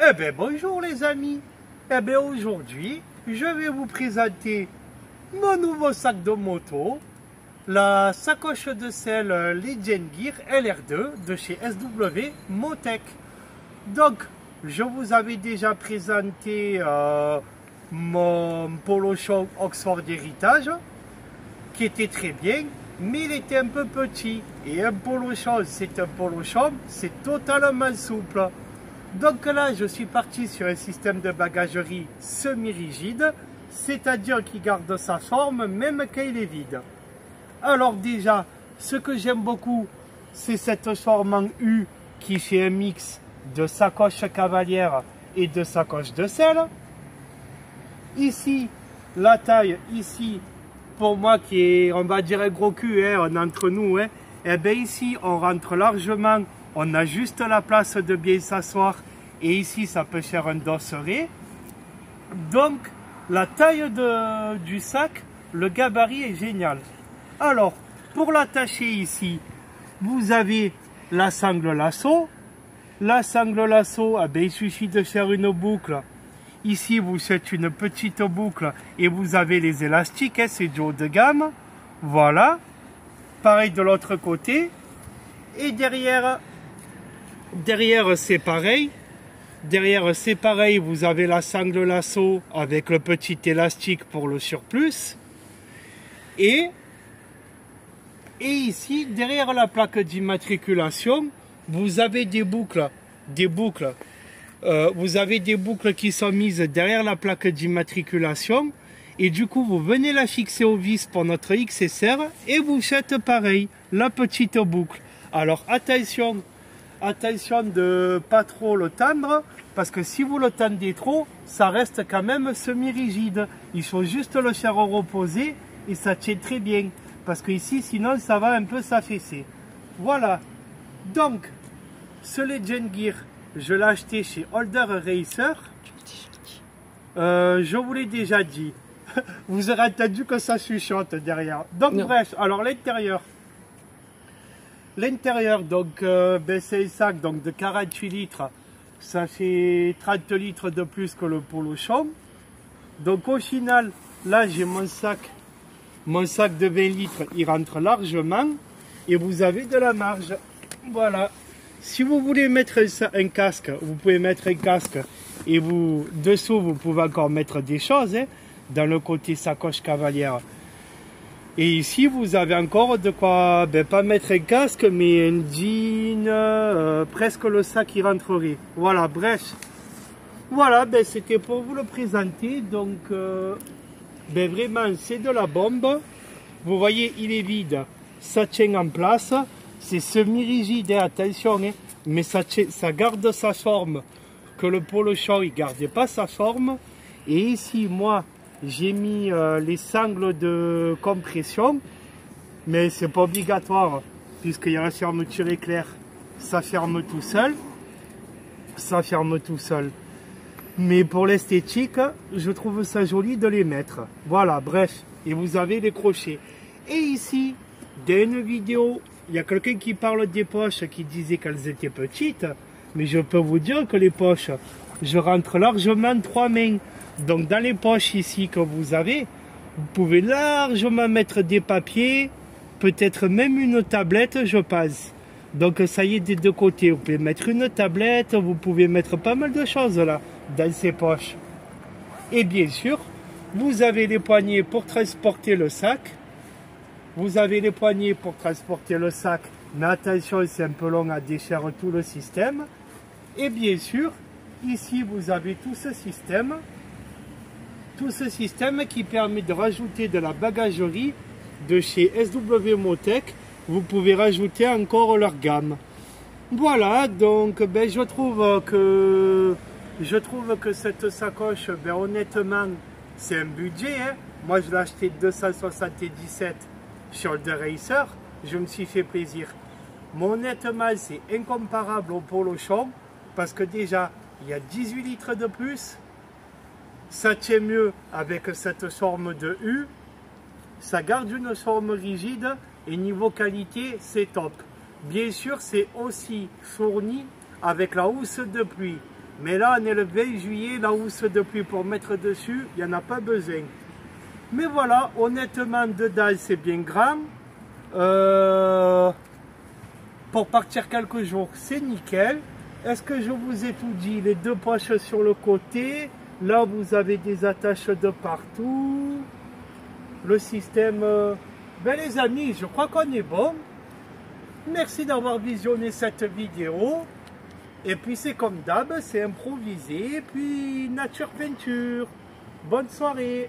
Eh bien bonjour les amis. Eh bien aujourd'hui, je vais vous présenter mon nouveau sac de moto, la sacoche de selle Legend Gear LR2 de chez SW Motech. Donc, je vous avais déjà présenté mon Polo Shop Oxford Heritage, qui était très bien, mais il était un peu petit. Et un Polo Shop, c'est un Polo Shop, c'est totalement souple. Donc là, je suis parti sur un système de bagagerie semi-rigide, c'est-à-dire qu'il garde sa forme même quand il est vide. Alors déjà, ce que j'aime beaucoup, c'est cette forme en U qui fait un mix de sacoche cavalière et de sacoche de selle. Ici, la taille, ici, pour moi qui est, on va dire, un gros cul, hein, on est entre nous, hein, et bien ici, on rentre largement, on a juste la place de bien s'asseoir, et ici, ça peut faire un dosseret. Donc, la taille du sac, le gabarit est génial. Alors, pour l'attacher ici, vous avez la sangle lasso. La sangle lasso, eh bien, il suffit de faire une boucle. Ici, vous faites une petite boucle et vous avez les élastiques, hein, c'est du haut de gamme. Voilà. Pareil de l'autre côté. Et derrière c'est pareil. Derrière, c'est pareil, vous avez la sangle lasso avec le petit élastique pour le surplus. Et ici, derrière la plaque d'immatriculation, vous avez des boucles. Vous avez des boucles qui sont mises derrière la plaque d'immatriculation. Et du coup, vous venez la fixer au vis pour notre XSR et vous faites pareil, la petite boucle. Alors attention de pas trop le tendre, parce que si vous le tendez trop, ça reste quand même semi-rigide. Il faut juste le faire reposer et ça tient très bien. Parce que ici, sinon, ça va un peu s'affaisser. Voilà. Donc, ce Legend Gear, je l'ai acheté chez Holder Racer. Je vous l'ai déjà dit. Vous aurez entendu que ça chuchote derrière. Donc, bref, alors l'intérieur. L'intérieur, donc, c'est un sac donc, de 48 litres. Ça fait 30 litres de plus que le Polo Shop. Donc, au final, là, j'ai mon sac de 20 litres, il rentre largement. Et vous avez de la marge. Voilà. Si vous voulez mettre un casque, vous pouvez mettre un casque. Et vous, dessous, vous pouvez encore mettre des choses, hein, dans le côté sacoche cavalière. Et ici, vous avez encore de quoi, pas mettre un casque, mais un jean, presque le sac qui rentrerait. Voilà, bref. Voilà, c'était pour vous le présenter. Donc, vraiment, c'est de la bombe. Vous voyez, il est vide. Ça tient en place. C'est semi-rigide, hein, attention. Hein, mais ça garde sa forme. Que le Polo Shop, il ne gardait pas sa forme. Et ici, moi, j'ai mis les sangles de compression, mais c'est pas obligatoire puisqu'il y a la fermeture éclair, ça ferme tout seul, mais pour l'esthétique, je trouve ça joli de les mettre. Voilà, bref, et vous avez les crochets. Et ici, dans une vidéo, il y a quelqu'un qui parle des poches qui disait qu'elles étaient petites, mais je peux vous dire que les poches, je rentre largement 3 mains. Donc dans les poches ici que vous avez, vous pouvez largement mettre des papiers, peut-être même une tablette, je pense. Donc ça y est, des deux côtés, vous pouvez mettre une tablette, vous pouvez mettre pas mal de choses là, dans ces poches. Et bien sûr, vous avez les poignées pour transporter le sac. Vous avez les poignées pour transporter le sac, mais attention, c'est un peu long à défaire tout le système. Et bien sûr, ici vous avez tout ce système qui permet de rajouter de la bagagerie de chez SW Motech. Vous pouvez rajouter encore leur gamme. Voilà, donc je trouve que cette sacoche, honnêtement, c'est un budget. Hein. Moi, je l'ai acheté 277 sur le Racer. Je me suis fait plaisir. Mais honnêtement, c'est incomparable au Polo Shop parce que déjà, il y a 18 litres de plus. Ça tient mieux avec cette forme de U. Ça garde une forme rigide et niveau qualité, c'est top. Bien sûr, c'est aussi fourni avec la housse de pluie. Mais là, on est le 20 juillet, la housse de pluie pour mettre dessus, il n'y en a pas besoin. Mais voilà, honnêtement, dedans, c'est bien grand. Pour partir quelques jours, c'est nickel. Est-ce que je vous ai tout dit? Les deux poches sur le côté. Là, vous avez des attaches de partout. Le système... Ben les amis, je crois qu'on est bon. Merci d'avoir visionné cette vidéo. Et puis c'est comme d'hab, c'est improvisé. Et puis nature peinture. Bonne soirée.